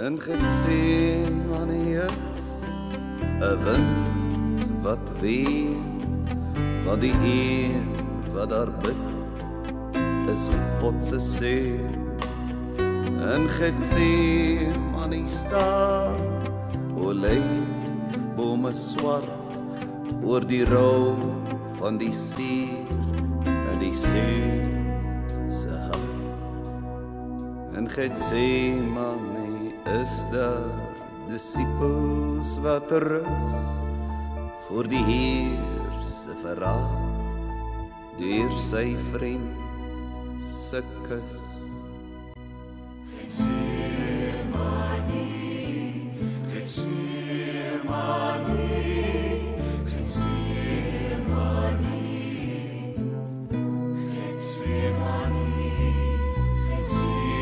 In Getsemane is 'n wind wat ween, want die een wat daar bid is God se seun. In Getsemane staan olyfbome swart oor die rou van die suur in die seun se hart. In Getsemane is daar disippels wat rus voor die Heer se verraad deur sy vriend se kus. Getsemane, Getsemane, Getsemane, Getsemane, Getsemane.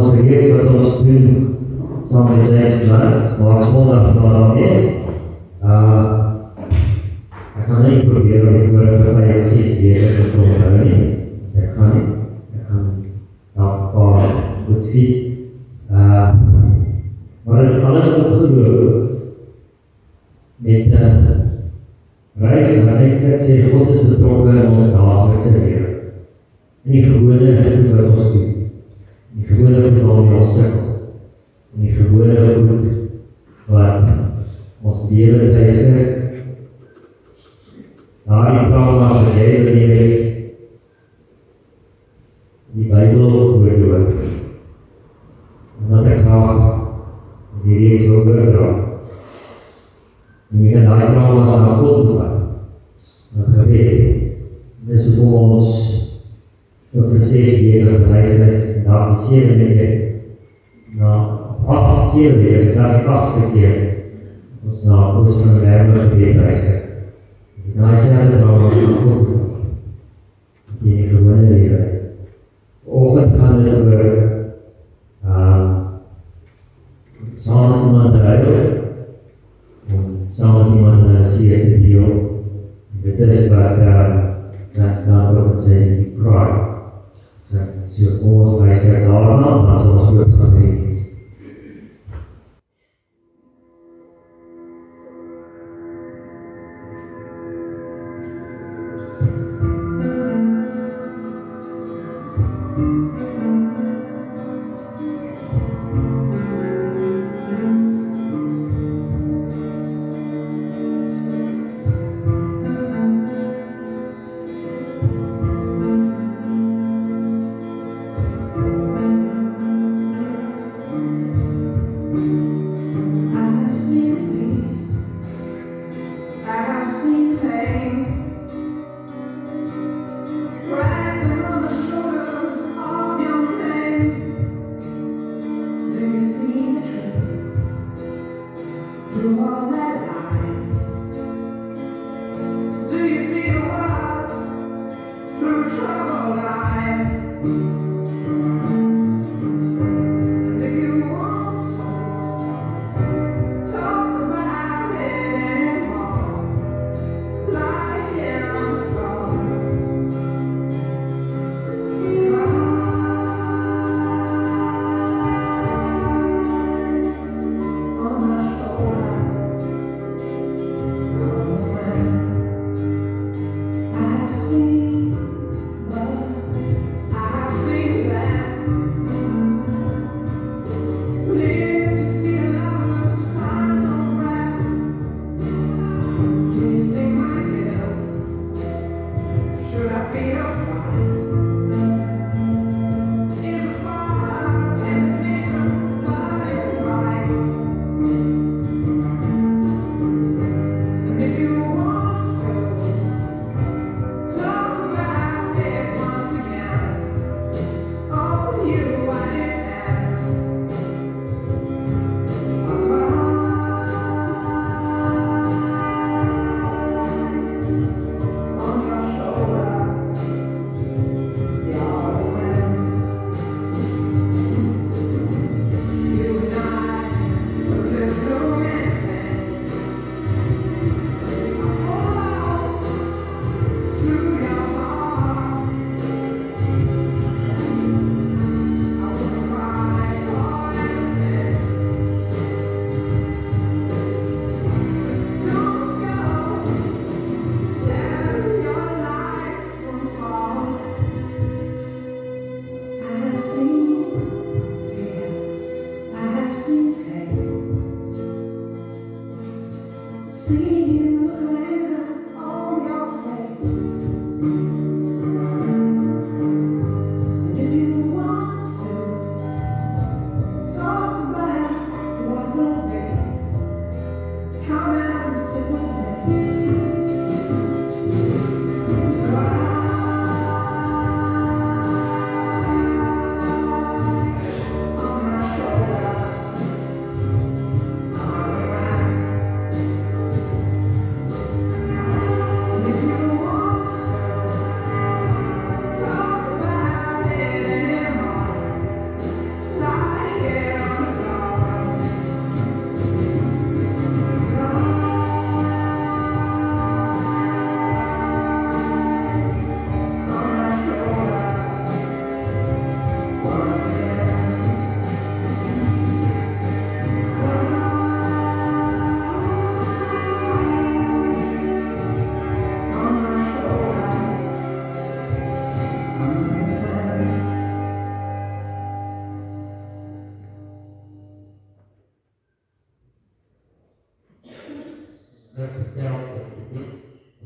ons reeks wat ons doen saam met James Blunt, maak Sondag daarmee. Ek gaan nie probeer om die vorige 5-6 weke te onthou nie. Ek gaan daar paar goed skiet. Maar het alles opgeloop met reis, wat ek net sê, God is betrokken in ons daaglikse lewe. In die gewone goed wat ons doen. In die gewone goed waarmee ons sukkel. In die gewone goed wat ons lewe luister. Daar die trauma's wat jy beleef, die Bybel oorloop. En dat ek graag die reeks wil oordra. En jy kan die trauma's aan God toegaan. En gebed. Dis hoekom ons op die 6 weke gereis het, en daar die 7 weke, na 7 weke, daar die 8ste keer, ons na ons van die Bijbel gebed reis het. En hy sê dat trauma's aan God toegaan. In die gewone lewe. Vanoggend gaan dit oor saam met iemand huil, om saam met iemand seer te deel. Dit is wat Jack Blunt het sê, cry. So ons luister daarna, maar as ons ook gaan lees.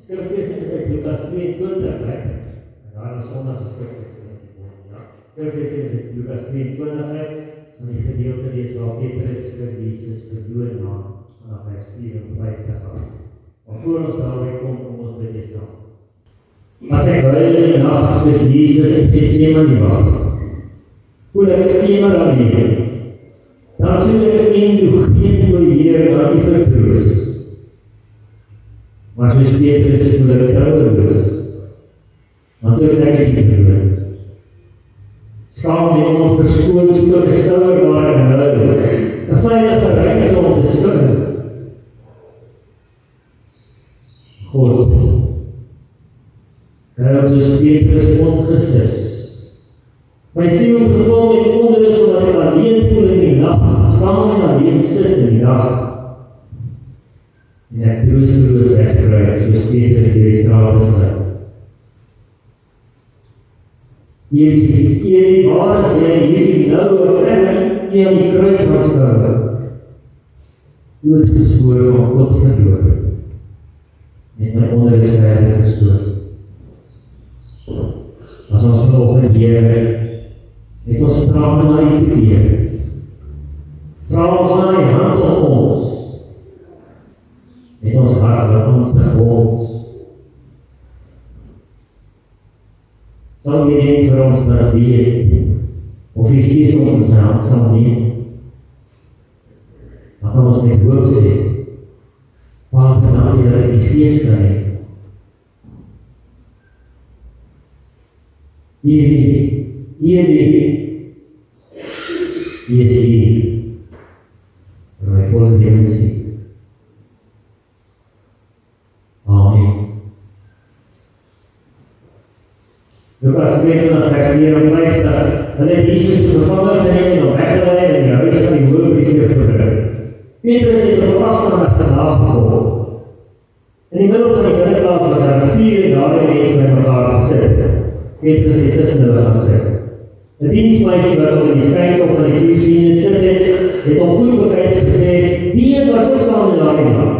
Skriflesing is uit Lukas 22, hè? Daar is ondanks die skriflesing. Ja. Skriflesing is uit Lukas 22, hè? Van die gedeelte lees waar Petrus vir Jesus verdoen na vanaf vers 54 af. Maar voor ons daarby kom ons bid dit saam. As ek huil in die nag soos Jesus in Getsemane wag, voel ek skemer aan hier. Dan sien ek eindelijk geen oor Heer na die vertroos. Maar soos Petrus voel ek trouweloos, want ook ek het nie verloor. Skaam met ons verskoon, soek ek 'n skouer waar ek huil, 'n veilige ruimte om te skouw. God, kry ons soos Petrus ongesis. My siel gevul met onrus omdat ek alleen voel in die nag, skaam en alleen sit in die dag. En ek troosteloos wegkruip, soos Petrus deur die strate sny. Hierdie waar is jy, hierdie nou as ek nie aan die kruis aanskou, doodgespoor van God verloor, met my onrus verder gestoot. As ons vanoggend Here, het ons trane na U gekeer. Vra ons na die hand op ons, met ons hart wat ons te ons. Sal jy net vir ons dat weet, of die Gees ons in sy hand sal neem. Dan kan ons met hoop sê, Vader, dankie dat ek die Gees kan hê. Hierdie is hier, vir my volle dimensie. Amen. Lukas 22 vers 54, dan het Jesus die gevangen geneem en hom weggeleid in die huis van die hoëpriester gebring. Petrus het op afstand achterna gekom. In die middel van die binnenplaats was daar 4 en daar mense met mekaar gesit. Petrus het tussen hulle gaan sit. 'n Diensmeisie wat op in die skynsel van die 4 siene sit het hom goed bekyk en gesê, die een was opstaan in daardie man.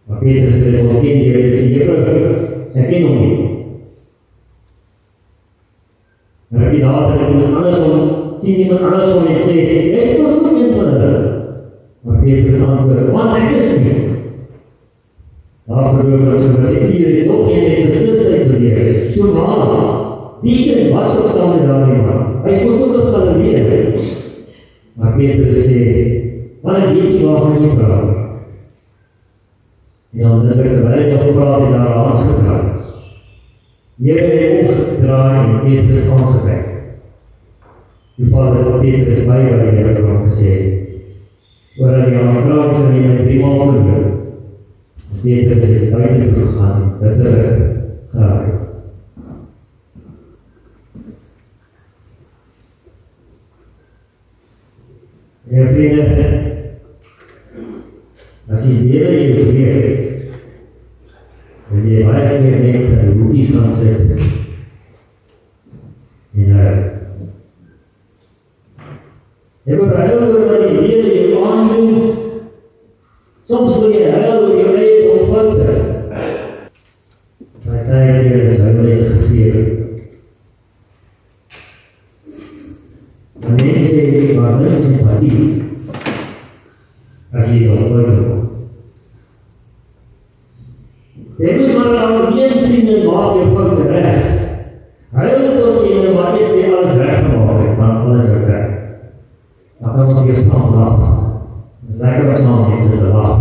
Maar Petrus het hom ken deur te sê, juffrou, ek ken hom nie. Maar die later het iemand anders om en sê, ek is toch ook een van hulle. Maar Petrus antwoord, man, ek is nie. Daar verloor dat so wat ek hier nog een beslissing beweer. So maar, die een was opstaan in daardie man. Hy is ook nog Galilee. Maar Petrus sê, man, ek weet nie waarvan jy praat. En dan het ek terwyl hy nog praat en daar aangedraai. Here het omgedraai en Petrus aangewek. Toevallig het Petrus by wat die Here vir hom gesê het. Oor die aangedraai sal jy my 3 maal verloor. Petrus het buiten toe gegaan en bitterlik gehuil. En vriende, as die lewe jou leer, wil jy baie keer net in die hoekie gaan sit en huil. Jy moet huil oor wat die lewe jou aandoen. Soms wil jy huil oor jou eie onfoute. Partykeer is huil net gegee. Maar mense het maar net simpatie as jy onfoute kom. Jy moet maar aan een sien en maak jou foute reg. Huil tot jy maar is jy alles reggemaak het, want alles is reg. Dan kan ons weer saam lag. Het is lekker om saam mense te lag.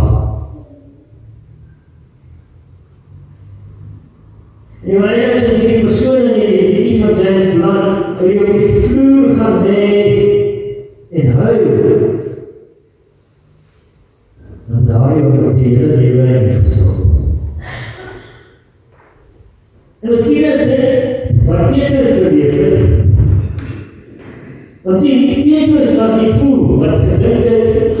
En wanneer is as die persoon in die liedjie van James Blunt, wil jy op die vloer gaan lê en huil. Dan daar jy op die hele lewe ingesond. En miskien is dit wat Petrus beleef het. Want sien, Petrus was die voel wat gedink het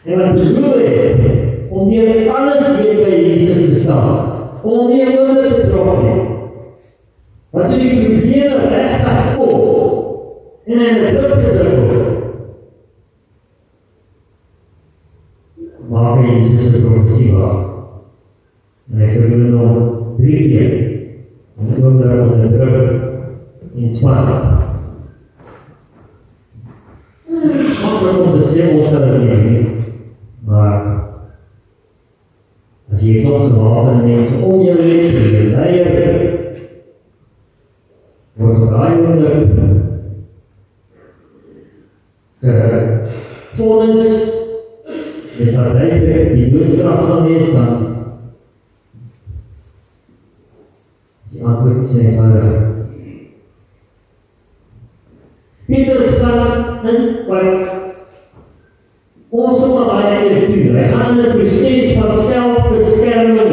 en wat bedoel het om deur alles weer by Jesus te staan, om nie oor te trok nie. Wat toe die probleme regtig kom en in die druk gedruk word, maak hy Jesus se profesie waar. En hy verloor hom 3 keer. En die oomblik onder druk en spanning. Maklik om te sê, ons sal dit nie. Maar as jy klop gewapende mense om jou het, en jy leier, word op daai oomblik vonnis met partyke die doodstraf gaan wees, dan is die antwoord so eenvoudig. Petrus gaan in wat ons ook al baie keer doen. Hy gaan in 'n proses van selfbeskerming.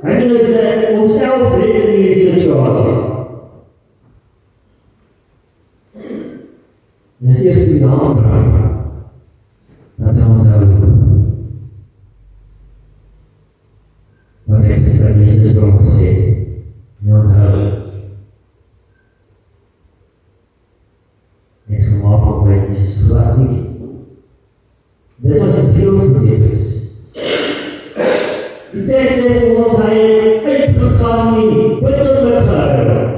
Hy wil nou homself red in hierdie situasie. En as eers die naam draai, dat hy onthou wat hy vir Jesus wil gesê. En onthou en gemaak op my Jesus glad nie. Dit was te veel vir Petrus. Die tekst sê vir ons, hy het uitgegaan nie, bitterlik gehou.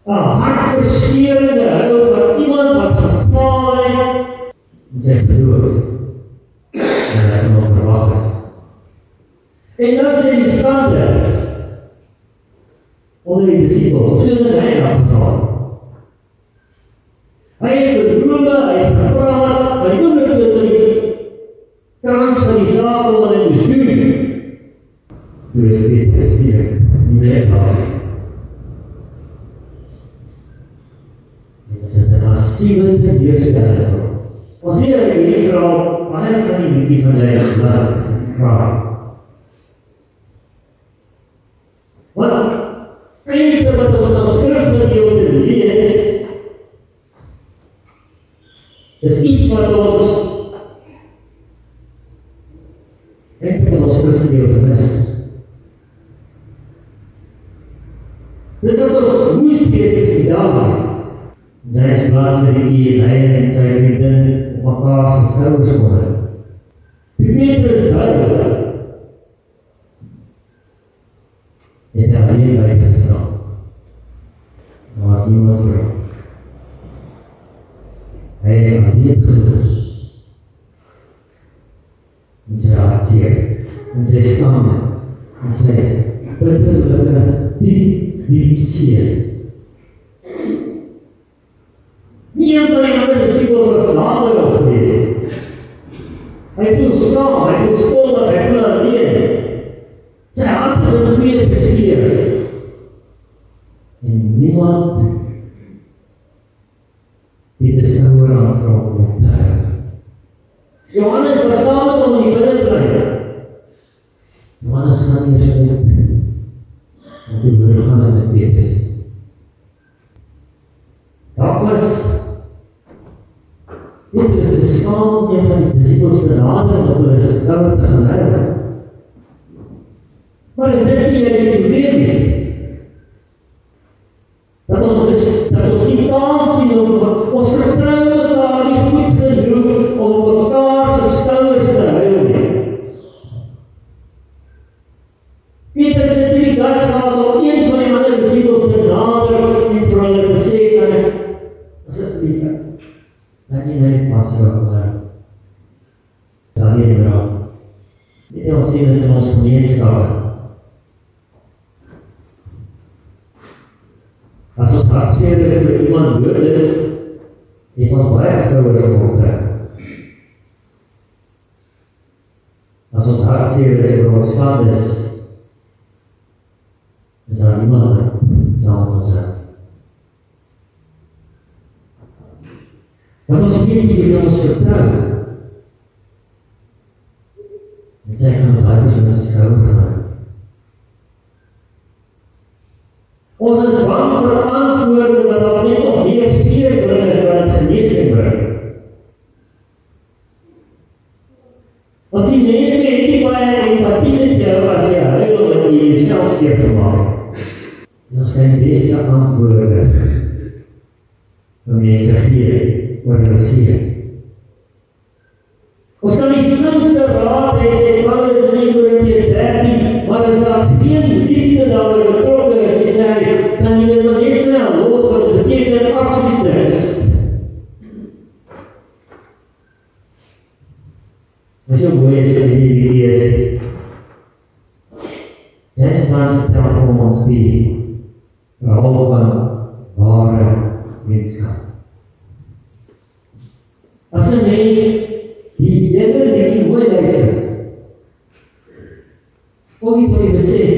'n hartverskeurende hou van iemand wat gefaal het in sy geloof. En hy het nog verwag is. En nou sê die skande onder die disciples, so dat hy afgeval. Hy het bedrome, hy het gepraat, maar die oomblik dat die krans van die saak wat hy moes doen, toe is dit gesteek, nie meer daar. En dit is 'n massieve leefstelling. Ons leer in hierdie verhaal, baie van die liedjie van die vraag. Want, eintlik wat ons nou skrifgedeelte lees, is iets wat ons eintlik in ons skrifgedeelte mis. Dit wat ons moes wees is die dag. James plaas die en hy en sy vriendin op mekaar se skouers onder. Die Petrus huil. Het hy alleen by gestaan. Daar was niemand vir hom. Hy is alleen geloos. En sy hartseer, en sy skande, en sy bitterlike, diep seer. Nie een van die ander disciples was nader op geweest. Hy voel skaam, hy voel skuldig, hy voel alleen. Sy hart is in twee geskeur. En niemand die de skouer aan vir hom op te hou. Johannes was saam met hom in die binnendring. Johannes gaan nie eens uit. Want die woord gaan in die Petrus. Daar was Petrus te skaam om een van die disciples te nader en op hulle skouer te gaan hou. Maar is dit nie jy probleem nie? Dat ons nie kans sien om ons vertrou mekaar nie goed genoeg om mekaar se skouers te hou nie. Petrus het die guts gehad om een van die ander disciples te nader en vir hulle te sê, asseblief, kan nie my vashou, maar daarheen dra. Dit ons sien dit in ons gemeenskap. As ons hartseer is vir iemand dood is, het ons baie skouers op te. As ons hartseer is vir ons skades, is daar niemand saam met ons. Want ons weet nie wie ons vertrou. En sy kan met daai persoon se skouer gaan. Ons is bang vir antwoorde wat op net nog meer seer bring as wat het genesing bring. Want die mense het nie baie empathie met jou as jy huil wat jy jouself seer gemaak. En ons kan die beste antwoorde vir mense gee oor hulle seer. Ons kan die slimste raad hê, sê Paulus in 1 Korintiërs 13, maar as daar geen liefde daarby betrokke is, die sê hy, kan jy dit maar net snel los, wat dit beteken absoluut is. As jy mooi is vir die lees, dit maak vertel vir ons die verhaal van ware wetenskap. As 'n mens die hele netjie mooi luister, kom jy tot die besef,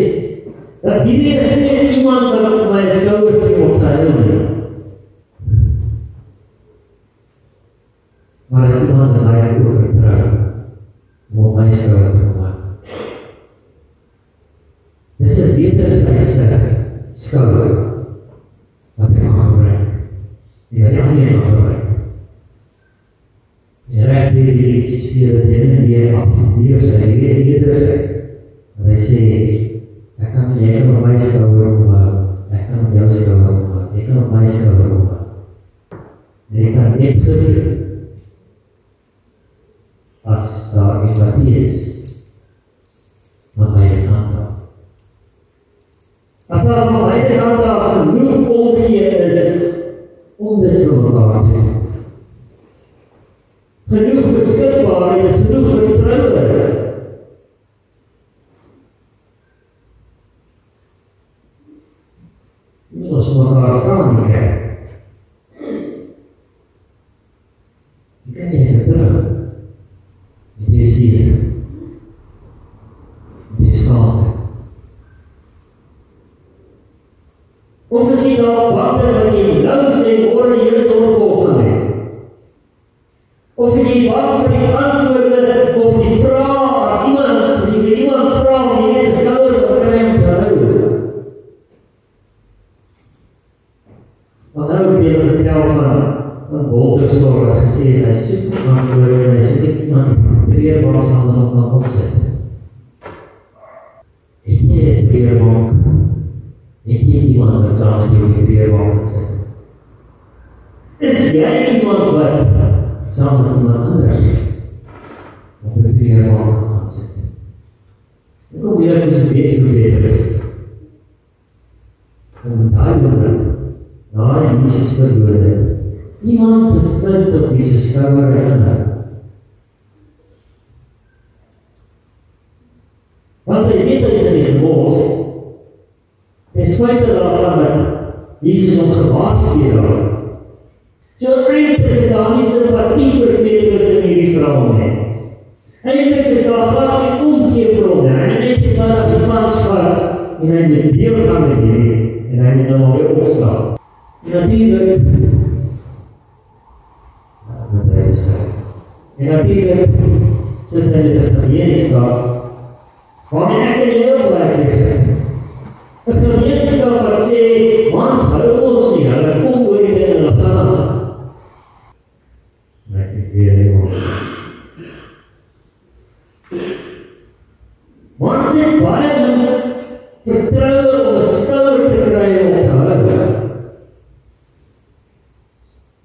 dat hierdie is nie iemand wat op my skouer klim op te huil nie. Maar as iemand in my oor vertrou, om op my skouer te kom. Dis 'n wederwysige skouer, wat ek kan gebruik, en wat jy nie kan gebruik. En recht die speel het in weer afgedeer sy wederwysig. En hy sê, ek kan op my skouer kom, ek kan op jou skouer kom, ek kan op my skouer kom. En ek kan net gebeur, as daar empathie is, van my kant af. As daar van my kant af genoeg omgee is, om dit vir mekaar te doen. Genoeg beskikbaarheid is, genoeg vertrouwen is. Nie ons mekaar vraag nie kijk. Jy kan jy vertrouwen. Met jy siel. Met jy skade. Of is jy daar water wat jy nou sê, oor jy het opvolgen het. Of is jy bang vir die antwoorde, of die vraag, as jy vir iemand vraag, of jy net 'n skouer wat kry om te hou. Wat nou ek wil vertel van Wolterstorff wat gesê het, hy soek antwoorde, en hy soek iemand die breerbank sal dan op kan opzet. Het jy die breerbank? Het jy iemand wat sal met jou die breerbank opzet? Is jy iemand wat saam met iemand anders op die breerbank gaan sit? Ek kom hier dat ons best beter is. Om daai moment, na Jesus verdoorde, iemand te vind op die skouer herinner. Want hy weet hy is in die gebos, en spyte daarvan dat Jesus ons gewaarsku daar. So eintlik is daar nie simpatie vir Petrus in hierdie verhaal nie. Eintlik is daar glad nie omgee vir hom, en hy het vanaf die pans vat, en hy moet deel gaan met hierdie, en hy moet nou maar weer opstaan. Natuurlijk, en natuurlijk sit hy met 'n gemeenskap, waarin ek in heel belangrijk is. 'n gemeenskap wat sê, want hou ons nie, hulle kom oor die dinge en hulle gaan. Ek weet nie hoe. Want sê baie min vertroue om 'n skouer te kry om te hou.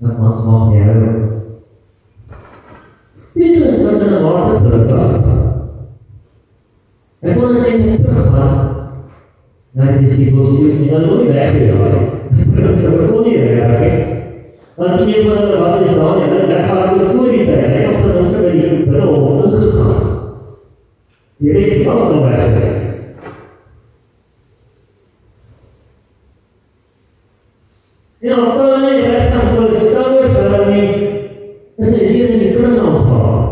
Dat mans mag nie hou. Petrus was in 'n water gelukkig. Hy kon eintlik teruggaan na die disciples toe, en hulle kon nie weggejaag. Hulle kon nie weggejaag. Want een van hulle was is daar, en hulle weggehaal voor die tyd. Hy het op die mense by die binnenhof ingegaan. Die res is al weg geweest. En op kan hy regtig wel die skouers hulle nie, is hy hier in die kring aangaan.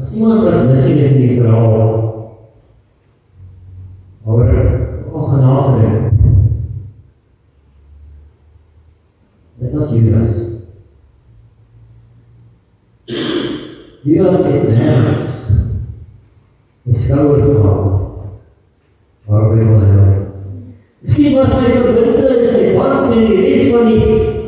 As iemand wat missing is in die verhaal, oor ongenade, dit was Judas. Judas het nergens die skouer gehad, waarby wil hy. Miskien was sy verbinde en sy band met die res van die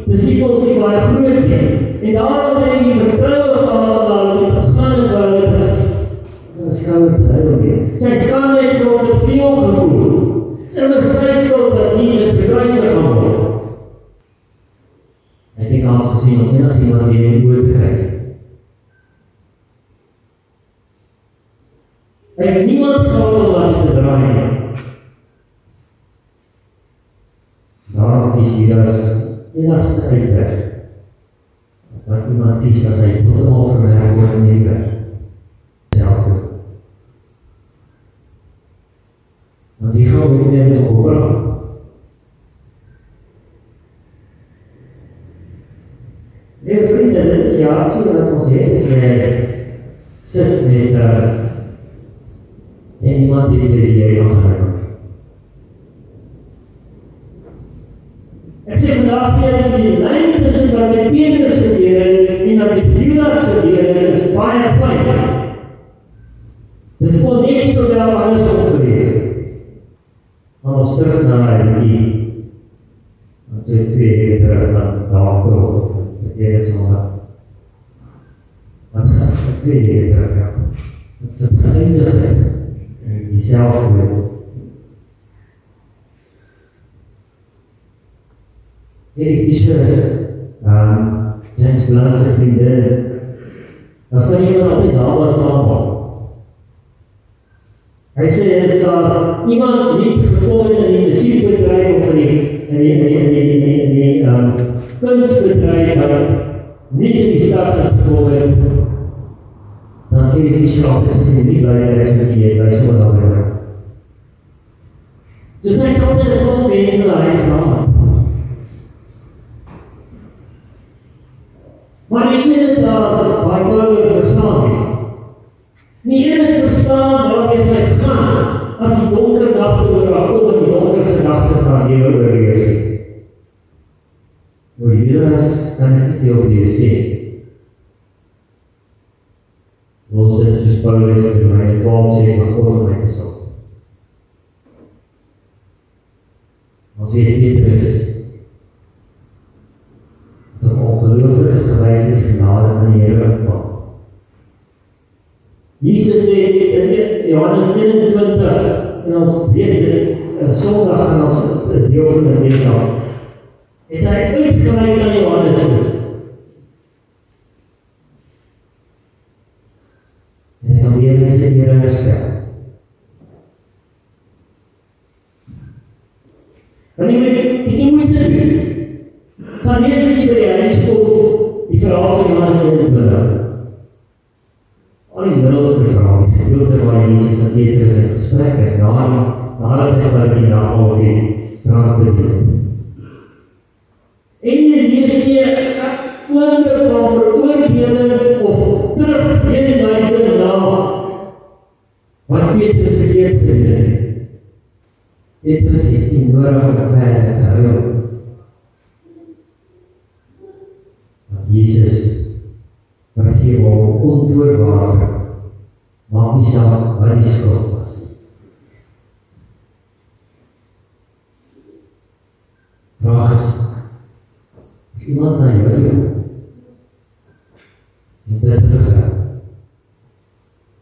disciples nie baie groot nie. En daarom het hy die vertrouwe gehad dat hulle moet gaan en waar hulle skouer te hou nie. Sy skande het vir hom te veel gevoel. Sy moes sy skuld dat Jesus gekruisig gaan word. Ek het al gesien om enig iemand hier in oor te kyk. Hy het niemand gehad om laat te draai nie. Daarom is Judas enigste uitweg. Dat iemand kies as hy totaal verwerk word in die weg. Self doen. Want wie gaan ook nie met opbring? Nee, vriende, dit is die hartseer wat ons het, as jy sit met en iemand die jy kan gaan. Ek sê vandaag weer die lyn tussen wat met Petrus gebeur het en wat met Judas gebeur het is baie fyn. Dit kon net so wel andersom gewees het. Maar ons terug na die so 2 weke terug van daarvoor. Dit is maar wat gaat 2 weke terug, ja. Het vereindigt en die zelfbeeld. Erik Fischer, James Blunt se vriendin, as maar iemand altyd daar was allemaal. Hy sê, as daar iemand niet gekom het in die muziekbedrijf of in die kunstbedrijf wat niet in die stad is gekomen, dan kan je Fischer altijd gesê, die blijven met die by so daar weer. Dus hy kan altijd een klomp mense na huis gaan. Maar die ene daar, waar Paulus verstaan het. Die ene verstaan waarmee sy gaan, as die donker nacht oor haar kom en die donker gedagtes haar lewe oorwees het. Oor Judas kan ek nie veel vir jou sê. Ons het soos Paulus in Romeine 12 sê, van God om my te sal. Ons weet Petrus, dat om ongelooflike gewys die genade van die Here ontvang. Jesus sê in Johannes 21, en ons weet dit, Sondag en ons is deel van die wetenskap, het hy uitgeleid aan Johannes toe. En hy kan weer in sy Here herstel. En jy moet bietjie moeite doen. Dan lees as jy by die huis kom, die verhaal van Johannes 21. Al die middelste verhaal, die gedeelte waar Jesus en Petrus in gesprek is, nadat hy by die naam op die strand bedien. En jy lees nie een oomblik van veroordeling of terugwendwysing na wat Petrus verkeerd gedoen het. Petrus het nie nodig om verder te huil. Want Jesus vergeef hom onvoorwaardelik, maak nie saak wat die skuld was. Vraag is iemand na jou toe en dit terug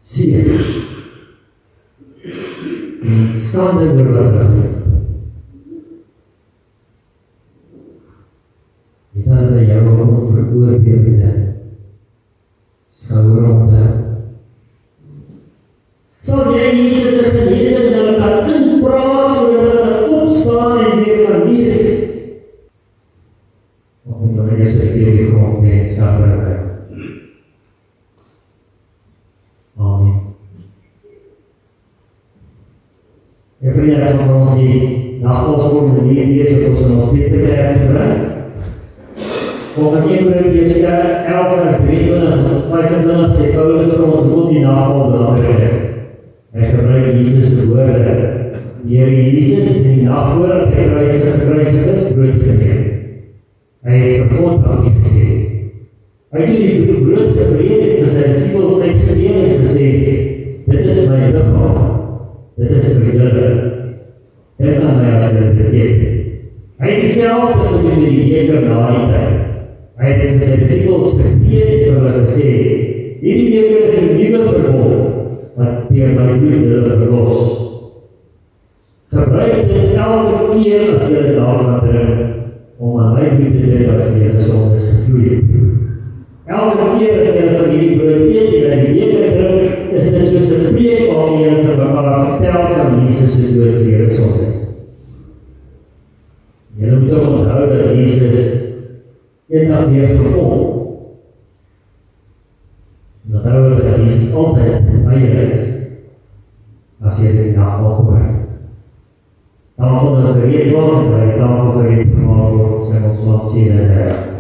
seer en skande oor wat terug het dan by jou om veroordelende skouer om te sal jy Jesus se genesing en hulle kan inpraat sodat hulle kan opstaan en weer kan leef. Want dan is het heel die grond mee safrij. Amen. En vrienden, dan gaan ons die nachtvalsvormende lees wat ons in ons Peterkerk gebruik. Volgens 1 Korintiërs 11 vers 23 tot 25 sê Paulus vir ons hoekom die nachtval belangrik is. Hy gebruik Jesus' woorde. Die Here Jesus het in die nacht voordat hy gekruisig is, brood geneem. Hy het vir God dankie gesê. Hy het die brood gebreek en vir sy disippels uitgedeel en gesê, dit is my liggaam, dit is vir julle. Dit kan my as julle dit eet. Hy het dieselfde gedoen met die beker na die tyd. Hy het vir sy disippels gegee en vir hulle gesê, hierdie beker is 'n nuwe verbond, wat deur my bloed hulle verlos. Gebruik dit elke keer as julle daarvan drink, om aan my bloed te drink wat vir julle sondes gevloei het. Elke keer as julle van hierdie brood eet en die beker drink, is dit soos 'n preek waarmee vir mekaar vertel van Jesus se dood vir julle sondes. Julle moet ook onthou dat Jesus eendag weer gekom. En onthou dat Jesus altyd by julle is, as jy dit nagmaak gebruik. Tafel nou gereed word, en by die tafel gereed gemaak word, sê ons wat sê en herhaal.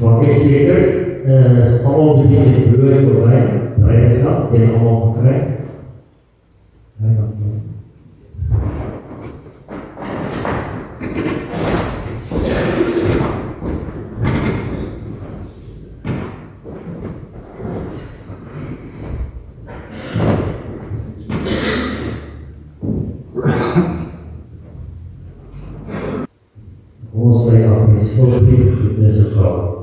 Maar ik zeker, is allemaal bediend met brood voorbij, drijfschap, die hebben allemaal gekregen. Ja, ons sluit af met stilbrief met deze vrouw.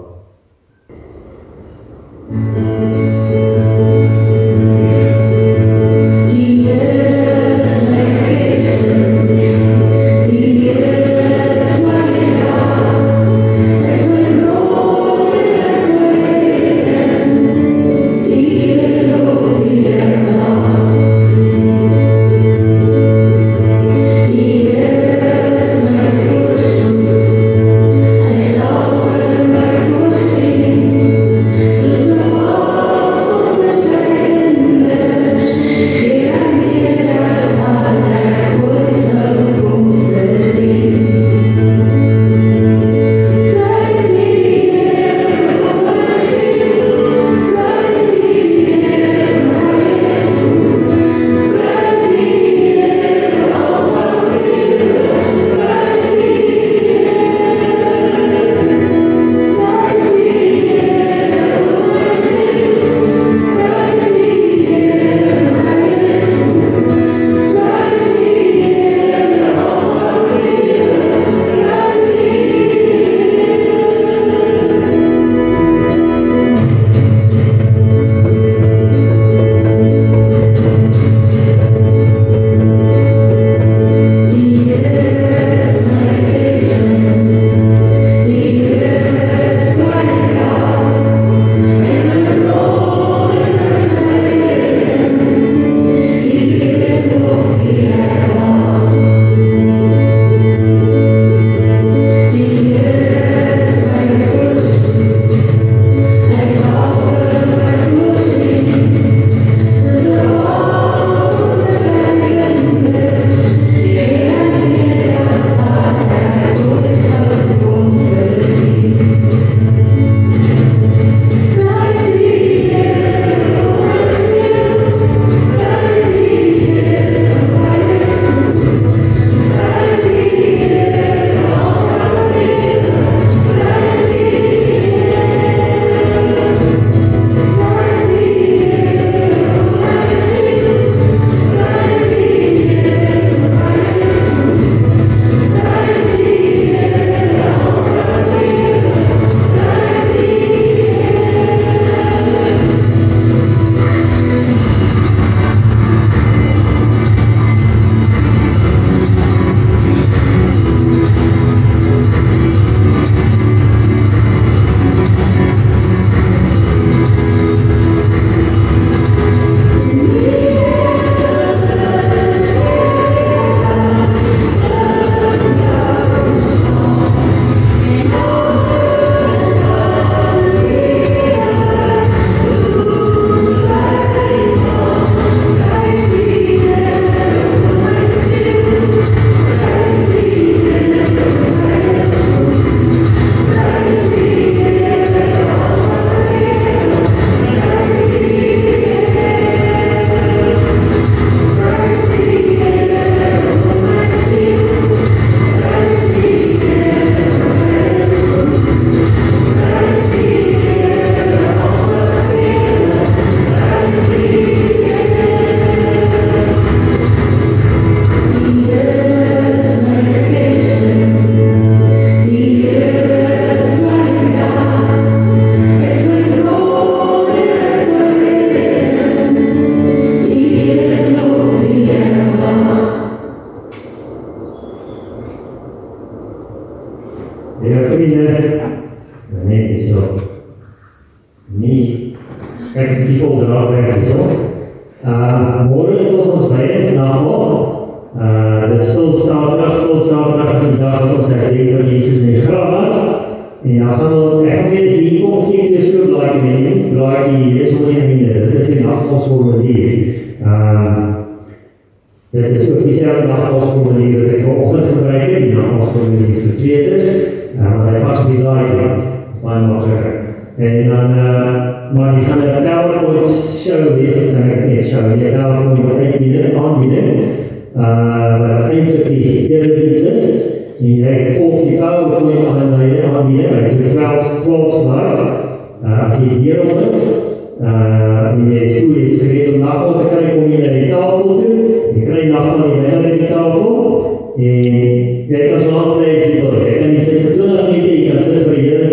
effectief onderhoud is op. Morgen het ons beidingsnagmaal. Dit stilstaandag is een dag dat ons herdenken van Jezus in het graf was. En dan gaan we echt weer eens hier komen, geen twee soort blaadje nemen. Blaadje is ook geen minder. Dit is een nachtmansformulier. Dit is ook diezelfde nachtmansformulier dat ik vanochtend gebruik heb. Die nachtmansformulier verkeerd is. Want hij past op die blaadje. baie makliker. En dan, maar die gaan 'n PowerPoint show wees, dit kan ek net show, die PowerPoint aanbieding, wat eintlik die erediens is, en jy volg die PowerPoint aanbieding, het is 12 slides, as jy hierom is, en jy is goed, jy is gereed om nagmaal te kry, kom jy na die tafel toe, jy kry nagmaal die middel in die tafel, en jy kan so aanplei as jy wil, jy kan nie sit vir 20 minute, jy kan sit vir die hele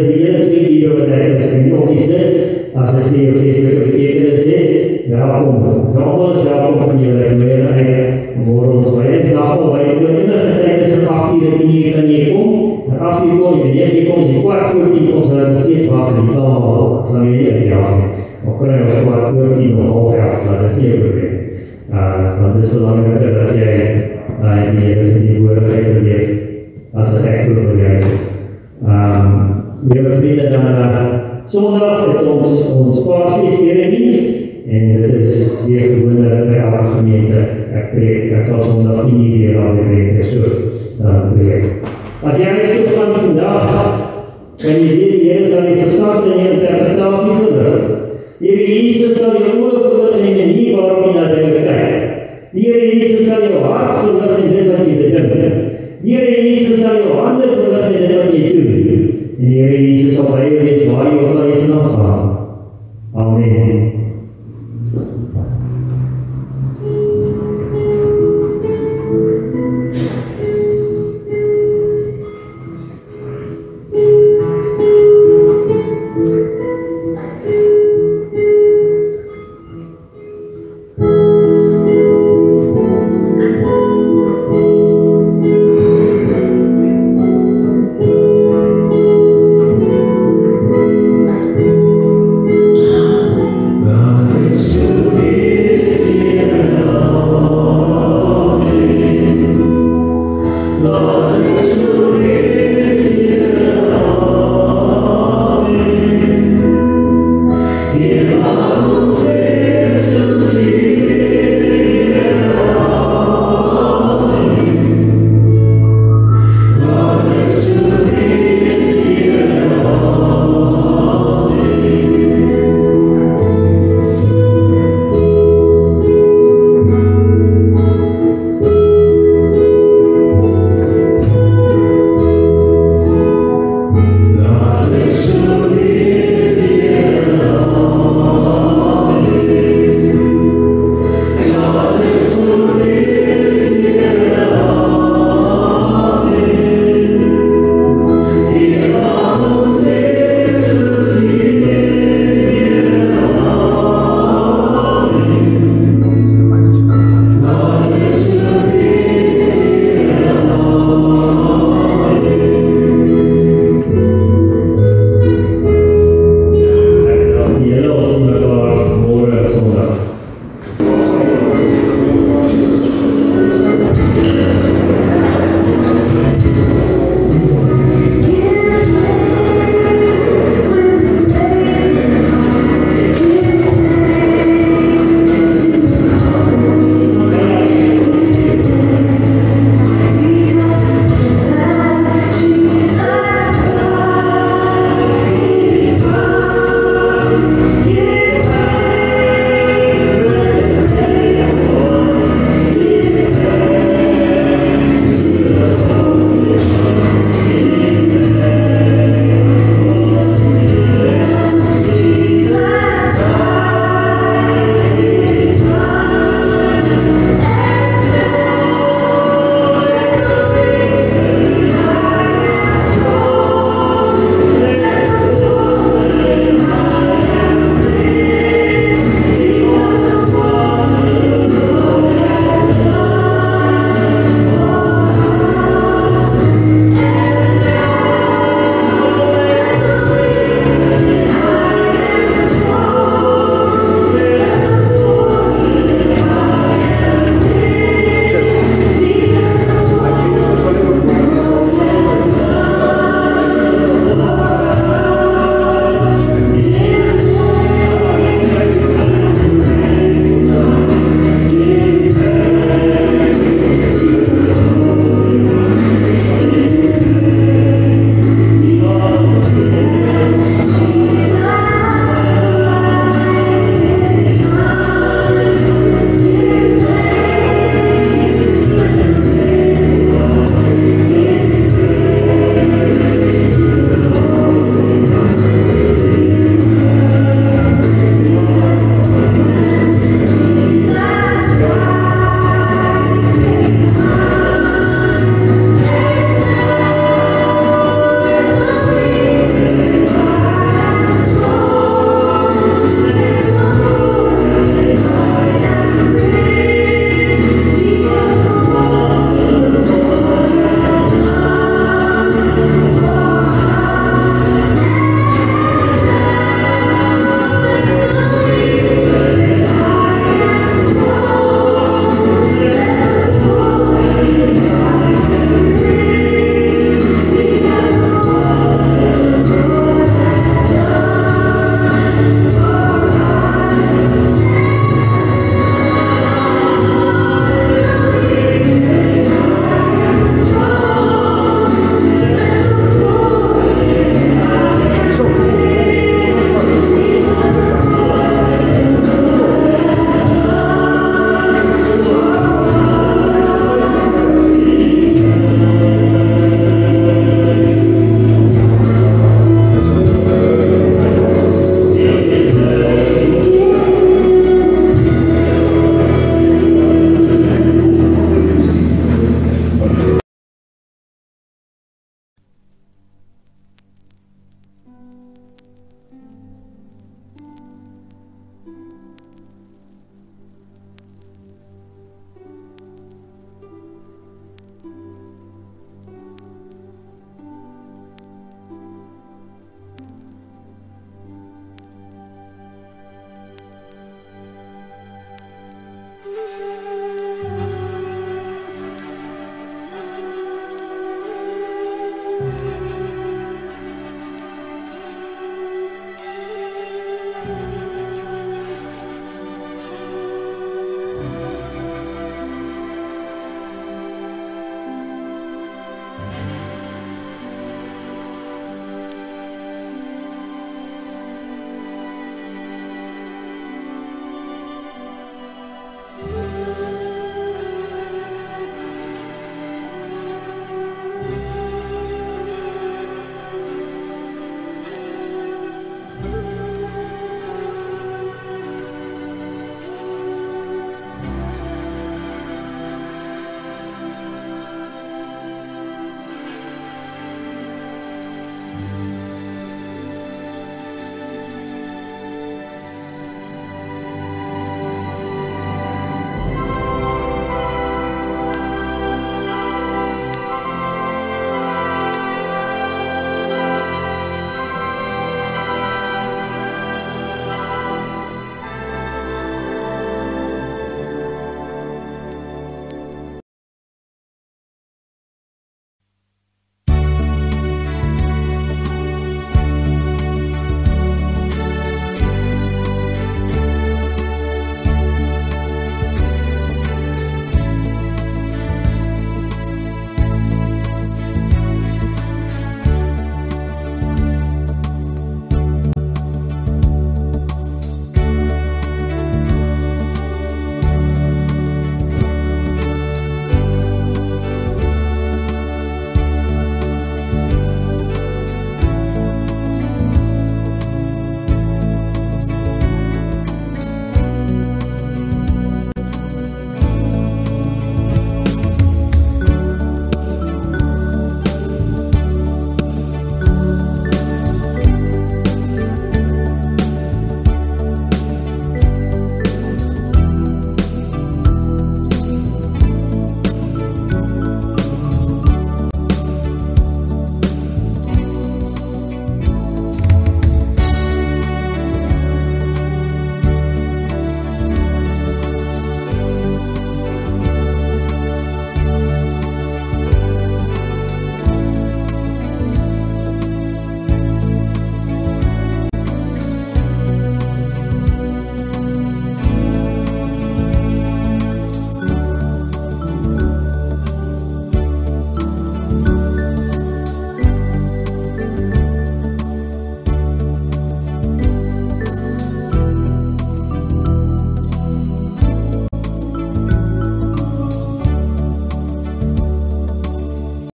2 ure wat ek as jy ook nie sit, as dit vir jou geestelike betekenis het, welkom, nagmaal is welkom van julle, ek leer uit, môre ons wydingsnagmaal, by die enige tyd is 8 uur, 10 uur kan jy kom, en 8 uur kom, en 9 uur kom, as jy kwart voor 10 kom, sal ek steeds wacht in die taal, sal jy nie uitjaag nie, maar kry ons kwart voor 10 of half 11, maar dat is nie een probleem, want dit is belangriker dat jy die teenwoordigheid beleef, as het echt voor vir jou is. Liewe vriende, dan Sondag het ons Paasfees erediens, en dit is weer gewoonlik by elke gemeente. Ek sal Sondag 10 uur weer al die so dan preek. As jy huis toe gaan vandag, kan jy weet die Here sal die verstand en die interpretasie verlig. Die Here Jesus sal jou oë verlig in die manier waarop jy na dinge kyk. Die Here Jesus sal jou hart verlig in dit wat jy bedink. Die Here Jesus sal jou hande verlig in dit wat jy doen. En die Here Jesus sal by jou wees